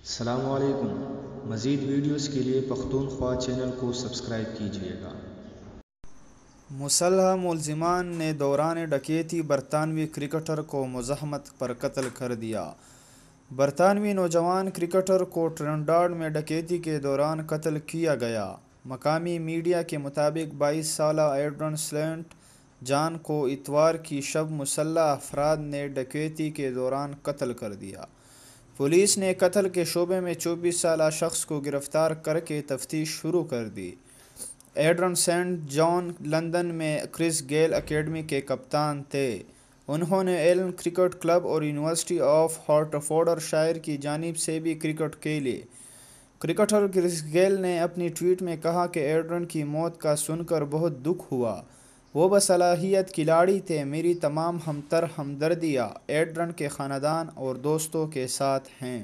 السلام علیکم۔ مزید ویڈیوز کے لیے پختونخوا چینل کو سبسکرائب کیجیے گا۔ مسلح ملزمان نے دوران ڈکیتی برطانوی کرکٹر کو مزاحمت پر قتل کر دیا۔ برطانوی نوجوان کرکٹر کو ٹرنیڈاڈ میں ڈکیتی کے دوران قتل کیا گیا۔ مقامی میڈیا کے مطابق 22 سالہ ایڈرن سینٹ جان کو اتوار کی شب مسلح افراد نے ڈکیتی کے دوران قتل کر دیا۔ پولیس نے قتل کے شبے میں 24 سالہ شخص کو گرفتار کر کے تفتیش شروع کر دی۔ ایڈرن سینٹ جان لندن میں کرس گیل اکیڈمی کے کپتان تھے۔ انہوں نے ایلن کرکٹ کلب اور یونیورسٹی آف ہارٹفورڈ شائر کی جانب سے بھی کرکٹ کھیلی۔ کرکٹر کرس گیل نے اپنی ٹویٹ میں کہا کہ ایڈرن کی موت کا سن کر بہت دکھ ہوا۔ وہ باصلاحیت کھلاڑی تھے۔ میری تمام ہمدردیاں ایڈرن کے خاندان اور دوستوں کے ساتھ ہیں۔